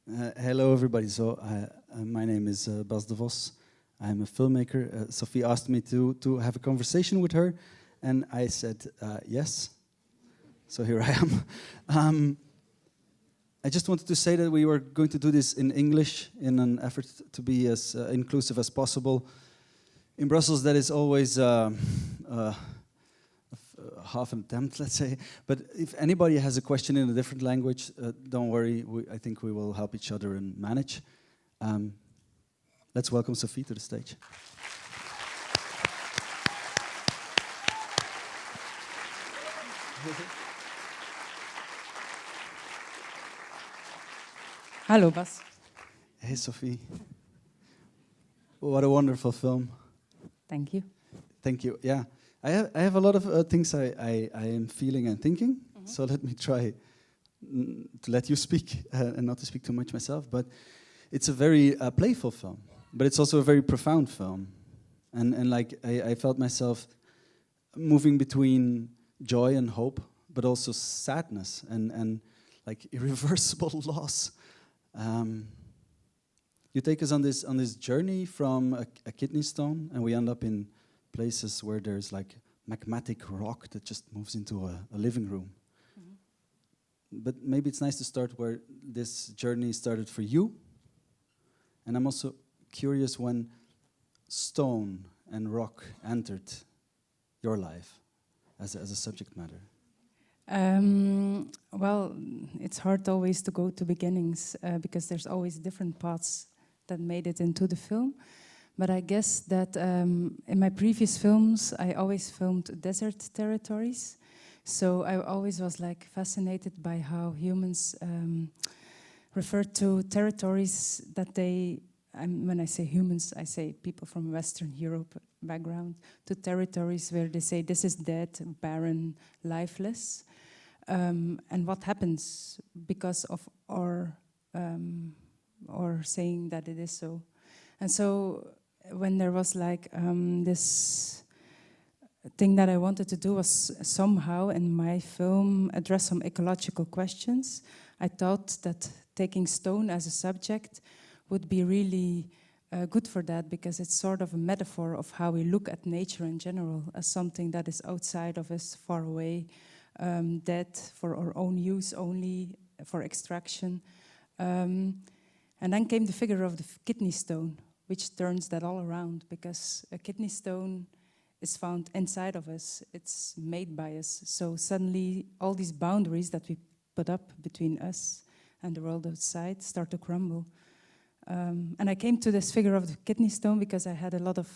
Hello, everybody. So, my name is Bas de Vos. I'm a filmmaker. Sophie asked me to have a conversation with her, and I said yes. So here I am. I just wanted to say that we were going to do this in English in an effort to be as inclusive as possible. In Brussels, that is always half an attempt, let's say. But if anybody has a question in a different language, don't worry. I think we will help each other and manage. Let's welcome Sophie to the stage. Hallo Bas. Hey Sophie. What a wonderful film. Thank you. Thank you. Yeah, I have a lot of things I am feeling and thinking. So let me try to let you speak and not to speak too much myself. But it's a very playful film, but it's also a very profound film. And like I felt myself moving between joy and hope, but also sadness and like irreversible loss. You take us on this journey from a kidney stone, and we end up in places where there's like magmatic rock that just moves into a living room. But maybe it's nice to start where this journey started for you. And I'm also curious when stone and rock entered your life as a subject matter. Well, it's hard always to go to beginnings because there's always different paths that made it into the film. But I guess that in my previous films, I always filmed desert territories. So I always was like fascinated by how humans refer to territories that they, when I say humans, I say people from Western Europe background, to territories where they say this is dead, barren, lifeless. And what happens because of our saying that it is so. And so when there was like this thing that I wanted to do was somehow in my film address some ecological questions, I thought that taking stone as a subject would be really good for that, because it's sort of a metaphor of how we look at nature in general as something that is outside of us, far away, dead for our own use only, for extraction. And then came the figure of the kidney stone, which turns that all around, because a kidney stone is found inside of us, it's made by us. So suddenly all these boundaries that we put up between us and the world outside start to crumble. And I came to this figure of the kidney stone because I had a lot of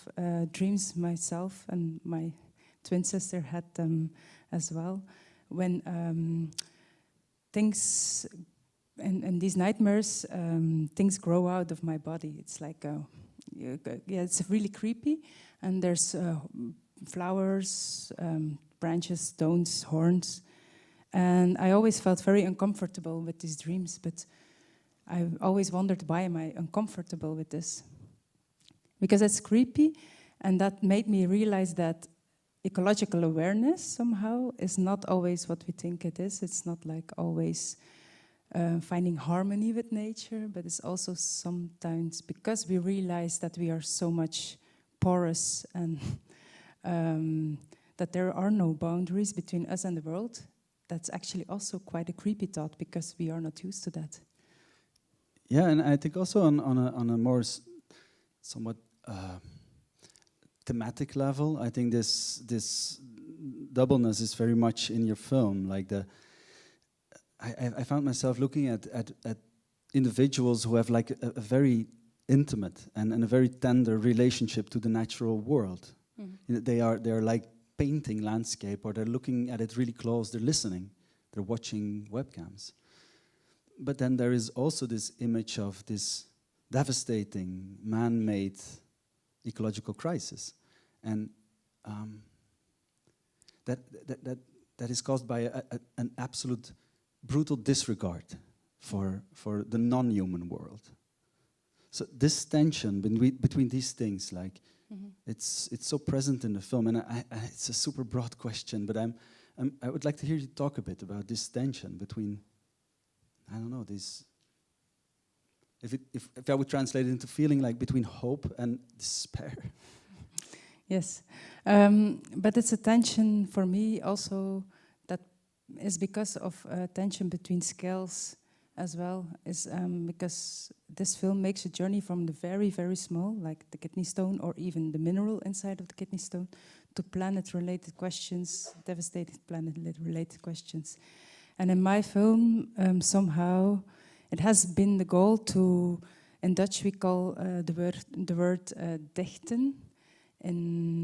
dreams myself, and my twin sister had them as well. When things, and these nightmares, things grow out of my body. It's like, yeah, it's really creepy. And there's flowers, branches, stones, horns. And I always felt very uncomfortable with these dreams, but I always wondered, why am I uncomfortable with this? Because it's creepy, and that made me realize that ecological awareness somehow is not always what we think it is. It's not like always finding harmony with nature, but it's also sometimes because we realize that we are so much porous and that there are no boundaries between us and the world. That's actually also quite a creepy thought, because we are not used to that. Yeah, and I think also on a more somewhat thematic level, I think this doubleness is very much in your film. Like I found myself looking at individuals who have like a very intimate and a very tender relationship to the natural world. Mm-hmm. They're like painting landscape, or they're looking at it really close. They're listening. They're watching webcams. But then there is also this image of this devastating man-made ecological crisis, and that is caused by an absolute brutal disregard for the non-human world. So this tension between these things, like it's so present in the film, and it's a super broad question, but I would like to hear you talk a bit about this tension between, I don't know, these If I would translate it into feeling like between hope and despair. Yes, but it's a tension for me also that is because of tension between scales as well. Is because this film makes a journey from the very, very small, like the kidney stone or even the mineral inside of the kidney stone, to planet-related questions, devastated planet-related questions. And in my film, somehow, it has been the goal to, in Dutch we call the word dichten,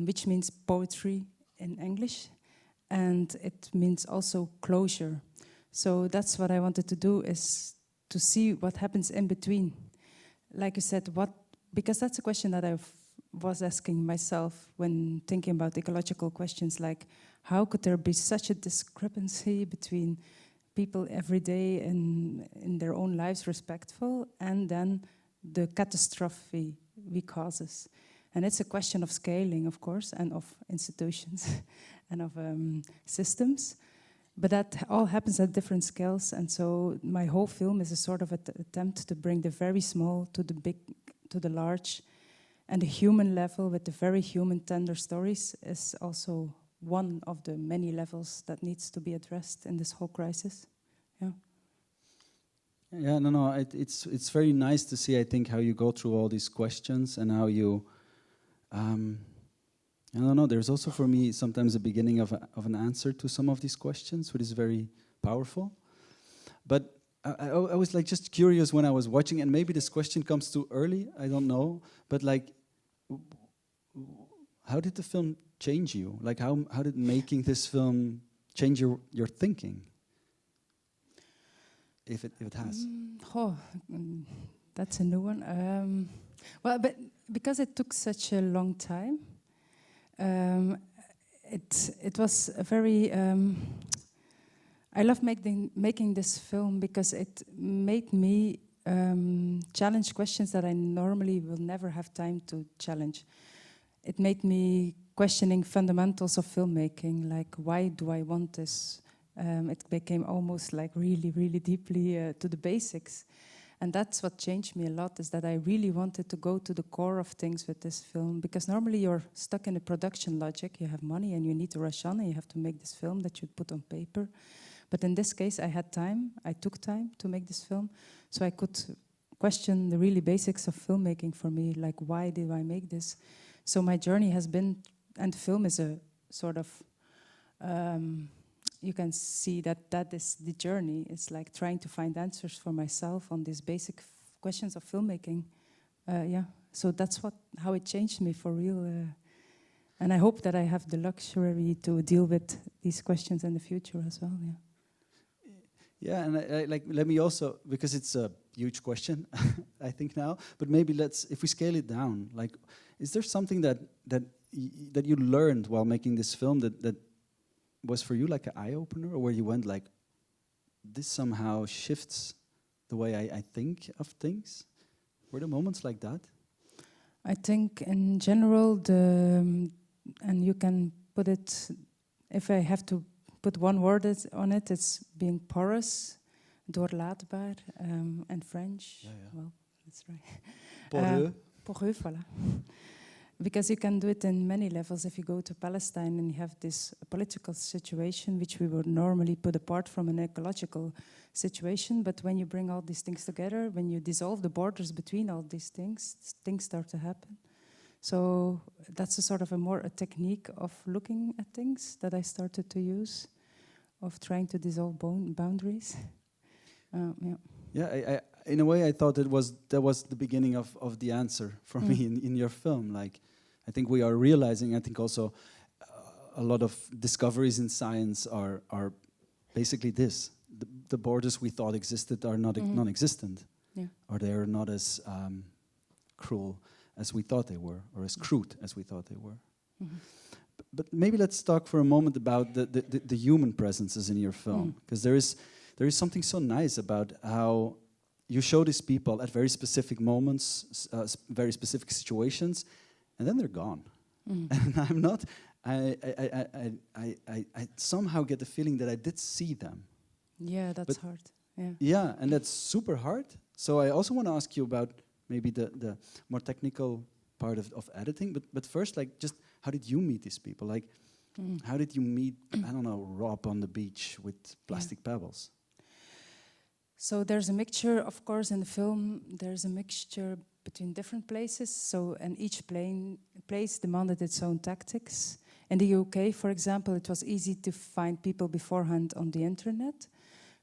which means poetry in English, and it means also closure. So that's what I wanted to do, is to see what happens in between. Like you said, because that's a question that I was asking myself when thinking about ecological questions, like how could there be such a discrepancy between people every day in their own lives respectful, and then the catastrophe we causes. And it's a question of scaling, of course, and of institutions and of systems. But that all happens at different scales. And so my whole film is a sort of attempt to bring the very small to the big, to the large. And the human level with the very human, tender stories is also one of the many levels that needs to be addressed in this whole crisis. Yeah. Yeah, no, it's very nice to see, I think, how you go through all these questions and how you, I don't know, there's also for me sometimes a beginning of an answer to some of these questions, which is very powerful. But I was like just curious when I was watching, and maybe this question comes too early, I don't know, but like, how did the film change you? Like how did making this film change your thinking? If it has. That's a new one. Well, but because it took such a long time, it was a very. I love making this film because it made me challenge questions that I normally will never have time to challenge. It made me questioning fundamentals of filmmaking, like why do I want this? It became almost like really, really deeply to the basics. And that's what changed me a lot, is that I really wanted to go to the core of things with this film. Because normally you're stuck in a production logic. You have money and you need to rush on and you have to make this film that you put on paper. But in this case, I had time. I took time to make this film. So I could question the really basics of filmmaking for me, like why did I make this? So my journey has been, and the film is a sort of, you can see that is the journey. It's like trying to find answers for myself on these basic questions of filmmaking. Yeah, so that's how it changed me for real. And I hope that I have the luxury to deal with these questions in the future as well. Yeah. Yeah, and I like, let me also, because it's a huge question, I think now, but maybe if we scale it down, like, is there something that you learned while making this film that was for you like an eye-opener, or where you went like, this somehow shifts the way I think of things? Were there moments like that? I think in general, and you can put it, if I have to put one word on it, it's being porous, doorlaatbaar, and French. Yeah. Well, that's right. Poreux. Poreux, voilà. Because you can do it in many levels. If you go to Palestine and you have this political situation, which we would normally put apart from an ecological situation, but when you bring all these things together, when you dissolve the borders between all these things, things start to happen. So that's a sort of a technique of looking at things that I started to use, of trying to dissolve boundaries. Yeah. Yeah, I in a way I thought that was the beginning of the answer for me in your film. Like, I think we are realizing, I think also a lot of discoveries in science are basically this. The borders we thought existed are not non-existent. Yeah. Or they are not as cruel as we thought they were, or as crude as we thought they were. But maybe let's talk for a moment about the human presences in your film, because there is something so nice about how you show these people at very specific moments, very specific situations, and then they're gone. And I somehow get the feeling that I did see them. Yeah, that's hard. Yeah. Yeah, and that's super hard. So I also want to ask you about maybe the more technical part of editing, but first, like, just how did you meet these people? Like, how did you meet, I don't know, Rob on the beach with plastic pebbles? So there's a mixture, of course, in the film. There's a mixture between different places. So, and each place demanded its own tactics. In the UK, for example, it was easy to find people beforehand on the internet.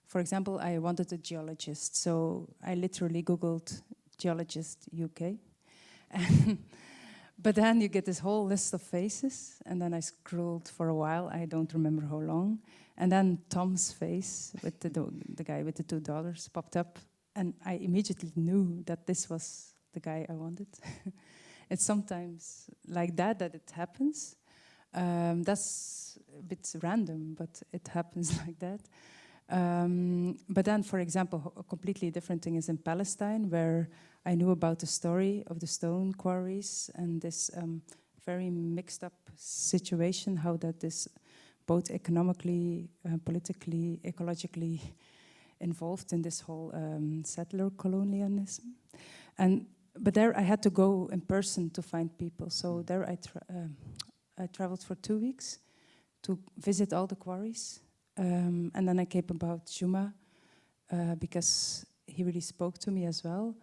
For example, I wanted a geologist, so I literally Googled geologist UK. But then you get this whole list of faces, and then I scrolled for a while, I don't remember how long, and then Tom's face, with the guy with the 2 daughters, popped up, and I immediately knew that this was the guy I wanted. It's sometimes like that it happens. That's a bit random, but it happens like that. But then, for example, a completely different thing is in Palestine, where I knew about the story of the stone quarries and this very mixed up situation, how that is both economically, politically, ecologically involved in this whole settler colonialism. But there I had to go in person to find people. So there I traveled for 2 weeks to visit all the quarries. And then I came about Juma because he really spoke to me as well,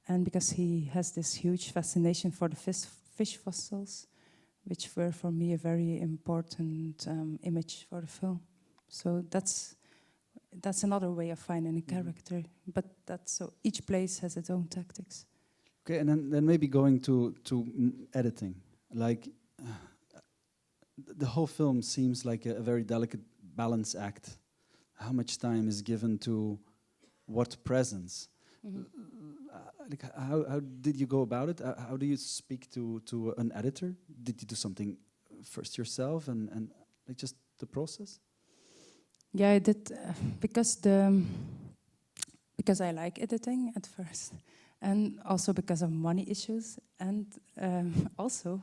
and because he has this huge fascination for the fish fossils, which were for me a very important image for the film. So that's another way of finding a character. But so each place has its own tactics. Okay, and then maybe going to editing, like the whole film seems like a very delicate balance act. How much time is given to what presence? Like how did you go about it? How do you speak to an editor? Did you do something first yourself and like just the process? Yeah, I did because I like editing at first, and also because of money issues, and also,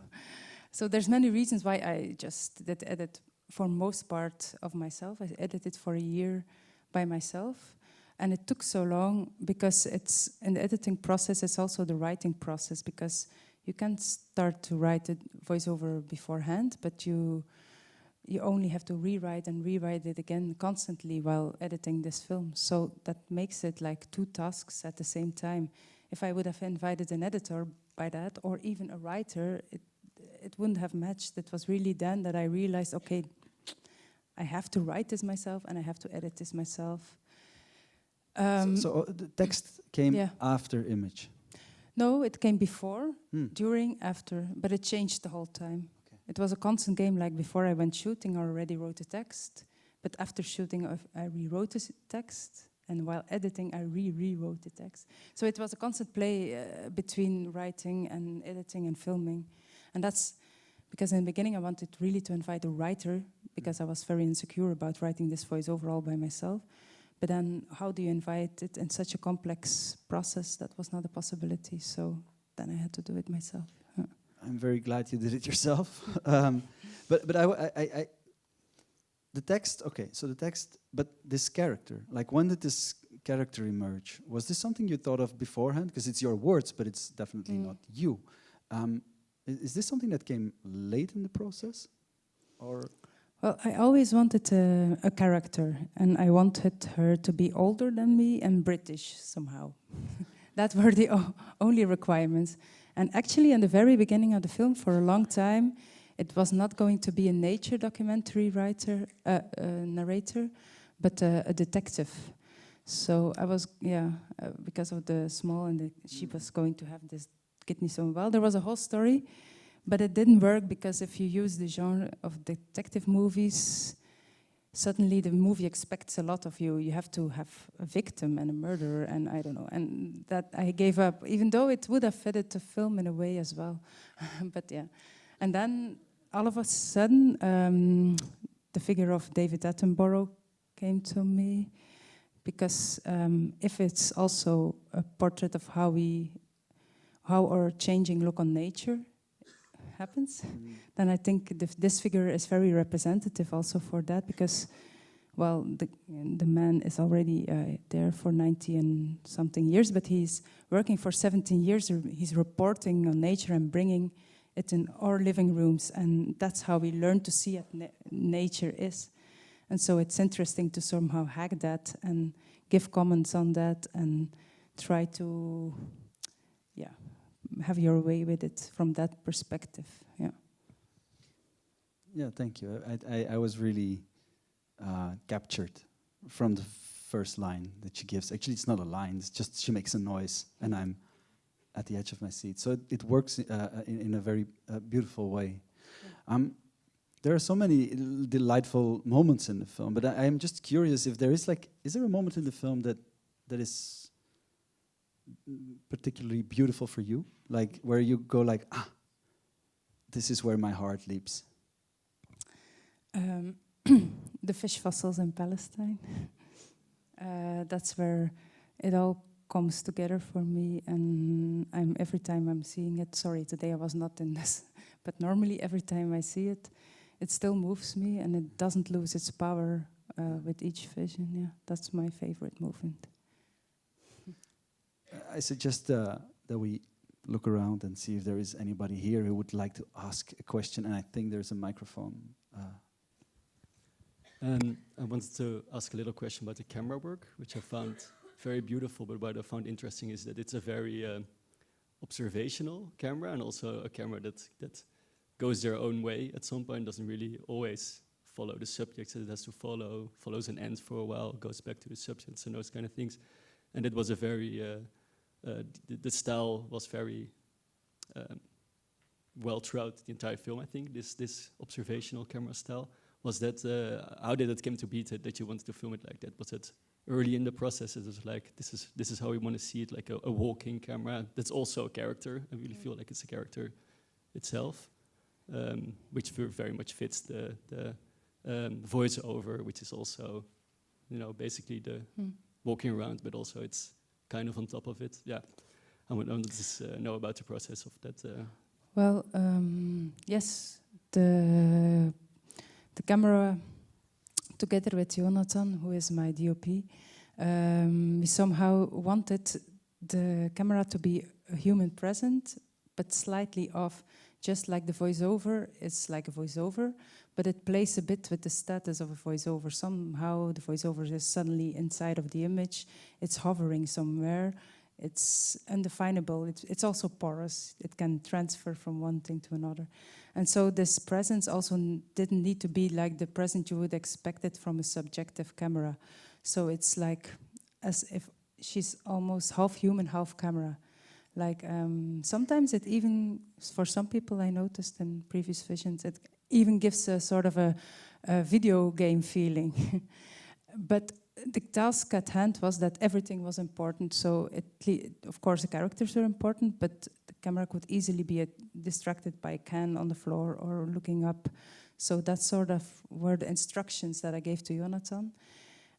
so there's many reasons why I just did edit. For most part of myself, I edited for a year by myself, and it took so long because it's in the editing process. It's also the writing process, because you can't start to write a voiceover beforehand, but you only have to rewrite and rewrite it again constantly while editing this film. So that makes it like 2 tasks at the same time. If I would have invited an editor by that, or even a writer, it wouldn't have matched. It was really then that I realized, okay, I have to write this myself and I have to edit this myself. So the text came after image? No, it came before, during, after, but it changed the whole time. Okay. It was a constant game. Like before I went shooting, I already wrote the text, but after shooting I rewrote the text, and while editing I rewrote the text. So it was a constant play between writing and editing and filming. And that's because in the beginning I wanted really to invite a writer, because I was very insecure about writing this voiceover all by myself. But then how do you invite it in such a complex process? That was not a possibility. So then I had to do it myself. I'm very glad you did it yourself. But I the text, okay, so the text, but this character, like when did this character emerge? Was this something you thought of beforehand? Because it's your words, but it's definitely not you. Is this something that came late in the process, or? Well, I always wanted a character, and I wanted her to be older than me and British somehow. That were the only requirements. And actually, in the very beginning of the film, for a long time, it was not going to be a nature documentary narrator, but a detective. So I was, because of the small, and she was going to have this kidney stone. Well, there was a whole story. But it didn't work, because if you use the genre of detective movies, suddenly the movie expects a lot of you. You have to have a victim and a murderer, and I don't know. And that I gave up, even though it would have fitted the film in a way as well. But yeah. And then all of a sudden, the figure of David Attenborough came to me, because if it's also a portrait of how our changing look on nature happens, then I think this figure is very representative also for that, because well, the man is already there for 90 and something years, but he's working for 17 years. He's reporting on nature and bringing it in our living rooms, and that's how we learn to see what nature is. And so it's interesting to somehow hack that and give comments on that and try to, yeah, have your way with it from that perspective. Yeah. Yeah, thank you. I was really captured from the first line that she gives. Actually, it's not a line. It's just she makes a noise, and I'm at the edge of my seat. So it works in a very beautiful way. Yeah. There are so many delightful moments in the film, but I am just curious if there is is there a moment in the film that is particularly beautiful for you, like where you go like, this is where my heart leaps. The fish fossils in Palestine. That's where it all comes together for me, and every time I'm seeing it. Sorry, today I was not in this, but normally every time I see it, it still moves me, and it doesn't lose its power with each vision. Yeah, that's my favorite movement. I suggest that we look around and see if there is anybody here who would like to ask a question, and I think there's a microphone. I wanted to ask a little question about the camera work, which I found very beautiful, but what I found interesting is that it's a very observational camera, and also a camera that goes their own way at some point, doesn't really always follow the subjects that it has to follow, follows an end for a while, goes back to the subjects and those kind of things. And it was a very, the style was very well throughout the entire film, I think, this observational camera style. Was that, how did it come to be that you wanted to film it like that? Was it early in the process? It was like, this is how we want to see it, like a walking camera. That's also a character. I really feel like it's a character itself, which very much fits the voiceover, which is also, basically the walking around, but also it's kind of on top of it. Yeah, I want to just know about the process of that. Well, yes, the camera, together with Jonathan, who is my DOP, we somehow wanted the camera to be a human present, but slightly off, just like the voiceover. It's like a voiceover, but it plays a bit with the status of a voiceover. Somehow the voiceover is suddenly inside of the image. It's hovering somewhere. It's undefinable. It's also porous. It can transfer from one thing to another. And so this presence also didn't need to be like the presence you would expect it from a subjective camera. So it's like as if she's almost half human, half camera. Like sometimes it even, for some people I noticed in previous visions, it even gives a sort of a video game feeling. But the task at hand was that everything was important. So of course the characters were important, but the camera could easily be distracted by a can on the floor or looking up. So that sort of were the instructions that I gave to Jonathan.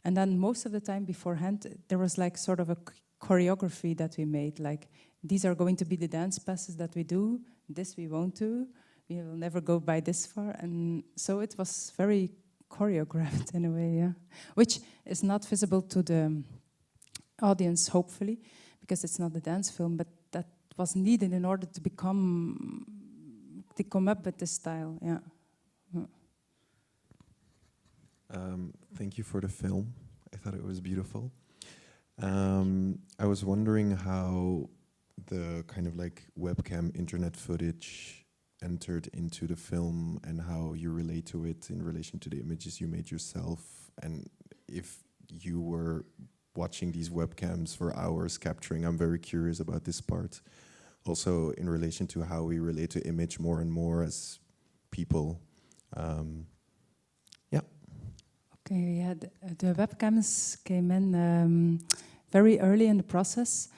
And then most of the time beforehand, there was like sort of a choreography that we made. Like, these are going to be the dance passes that we do. This we won't do. We will never go by this far. And so it was very choreographed in a way, yeah. Which is not visible to the audience, hopefully, because it's not a dance film, but that was needed in order to come up with this style, yeah. Thank you for the film. I thought it was beautiful. I was wondering how the kind of like webcam internet footage entered into the film and how you relate to it in relation to the images you made yourself, and if you were watching these webcams for hours capturing. I'm very curious about this part. Also in relation to how we relate to image more and more as people. Yeah. Okay, yeah, the webcams came in very early in the process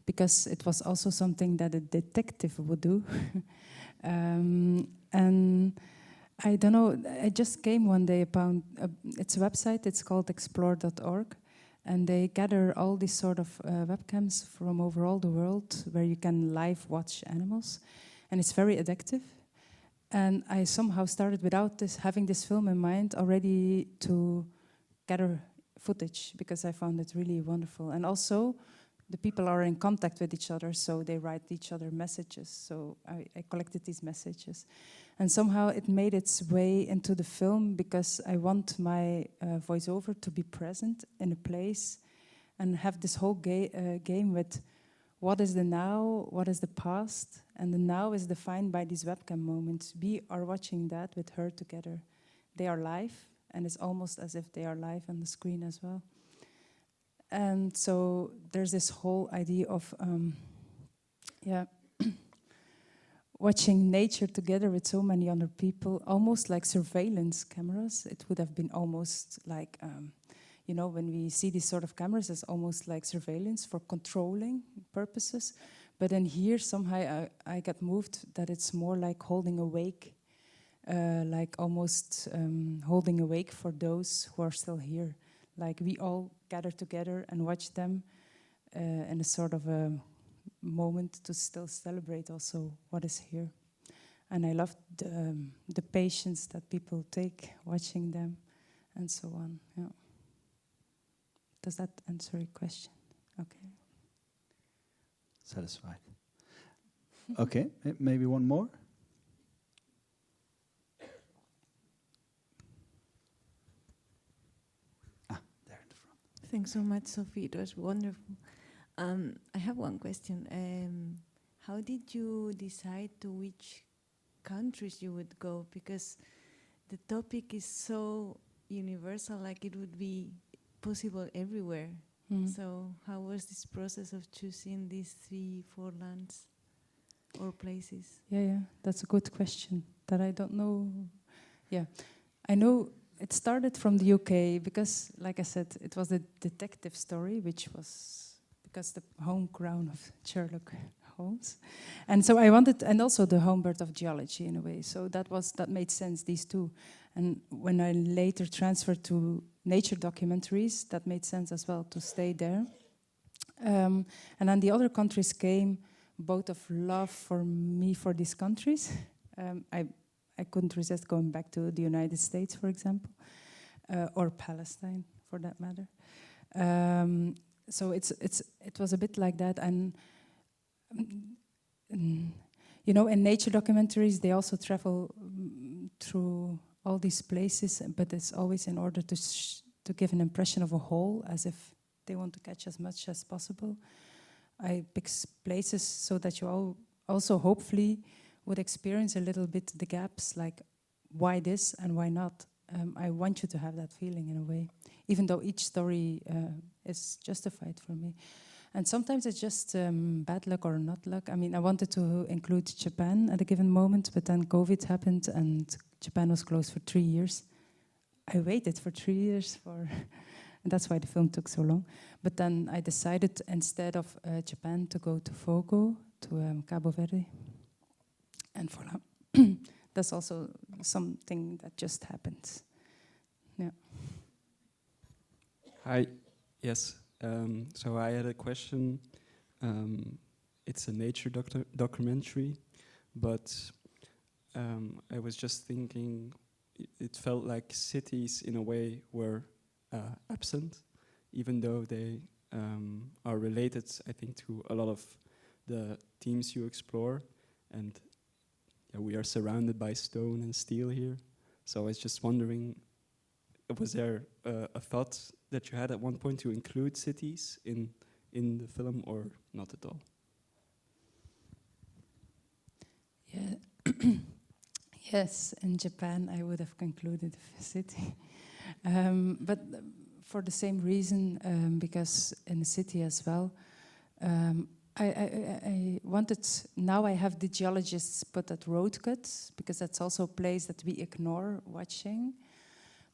because it was also something that a detective would do. And I don't know, I just came one day upon, it's a website, it's called explore.org, and they gather all these sort of webcams from over all the world where you can live watch animals, and it's very addictive. And I somehow started without having this film in mind already to gather footage because I found it really wonderful. And also, the people are in contact with each other, so they write each other messages. So I collected these messages. And somehow it made its way into the film because I want my voiceover to be present in a place and have this whole game with what is the now, what is the past, and the now is defined by these webcam moments. We are watching that with her together. They are live, and it's almost as if they are live on the screen as well. And so there's this whole idea of, watching nature together with so many other people, almost like surveillance cameras. It would have been almost like, when we see these sort of cameras, it's almost like surveillance for controlling purposes. But then here, somehow I got moved that it's more like holding awake, like almost holding awake for those who are still here. Like we all gather together and watch them in a sort of a moment to still celebrate also what is here. And I love the patience that people take watching them and so on. Yeah. Does that answer your question? Okay. Satisfied. Okay, maybe one more. There in the front. Thanks so much, Sophie. It was wonderful. I have one question. How did you decide to which countries you would go? Because the topic is so universal, like it would be possible everywhere. So how was this process of choosing these 3-4 lands or places? Yeah, that's a good question that I don't know. Yeah, I know it started from the UK because, like I said, it was a detective story, which was because the home ground of Sherlock Holmes. And so I wanted, and also the home birth of geology in a way. So that made sense, these two. And when I later transferred to nature documentaries, that made sense as well to stay there. And then the other countries came both of love for me for these countries. I couldn't resist going back to the United States, for example, or Palestine, for that matter. So it was a bit like that, and in nature documentaries they also travel through all these places, but it's always in order to give an impression of a whole, as if they want to catch as much as possible. I pick places so that you all also hopefully would experience a little bit the gaps, like why this and why not. I want you to have that feeling in a way, even though each story is justified for me. And sometimes it's just bad luck or not luck. I mean, I wanted to include Japan at a given moment, but then COVID happened and Japan was closed for 3 years. I waited for 3 years and that's why the film took so long. But then I decided instead of Japan to go to Fogo, to Cabo Verde. And voila. That's also something that just happens. Yeah. Hi. Yes. So I had a question. It's a nature documentary, but I was just thinking it felt like cities in a way were absent, even though they are related, I think, to a lot of the themes you explore. And we are surrounded by stone and steel here. So I was just wondering, was there a thought that you had at one point to include cities in the film, or not at all? Yeah. Yes, in Japan I would have concluded a city. But for the same reason, because in the city as well, I wanted, now I have the geologists put at road cuts, because that's also a place that we ignore watching.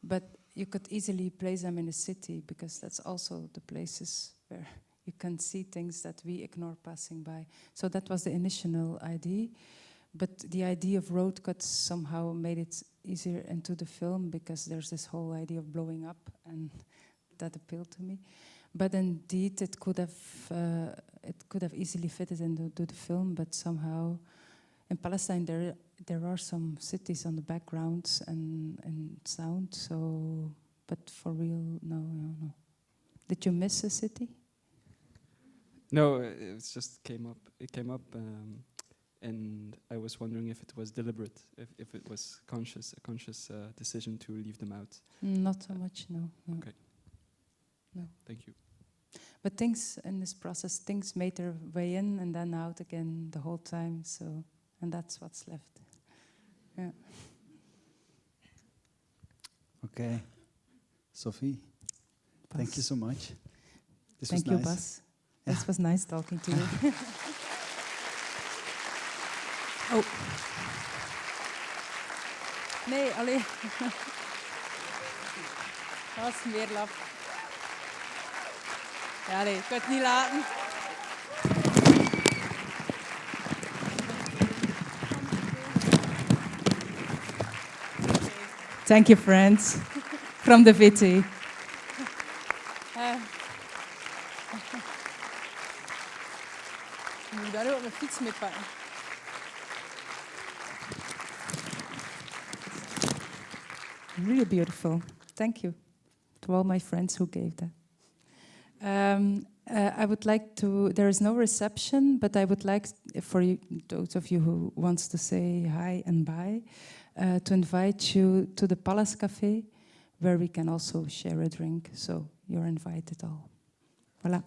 But you could easily place them in a city, because that's also the places where you can see things that we ignore passing by. So that was the initial idea. But the idea of road cuts somehow made it easier into the film, because there's this whole idea of blowing up, and that appealed to me. But indeed, it could have easily fitted into the film, but somehow in Palestine there are some cities on the background and sound. So, but for real, no. Did you miss a city? No, it just came up. It came up, and I was wondering if it was deliberate, if it was a conscious decision to leave them out. Not so much, no. Okay. No. Thank you. But things in this process, things made their way in and then out again the whole time. So, and that's what's left. Yeah. Okay. Sophie, thank you so much. This Thank was you, nice. Bas. This was nice talking to you. Oh. Nee, allee. Dat was meer lap. Ja, nee, ik kan het niet laten. Thank you, friends, from the VT. Ik moet daar ook mijn fiets mee pakken. Really beautiful. Thank you to all my friends who gave that. I would like to, there is no reception, but I would like, for you, those of you who wants to say hi and bye, to invite you to the Palace Café, where we can also share a drink. So you're invited all. Voilà.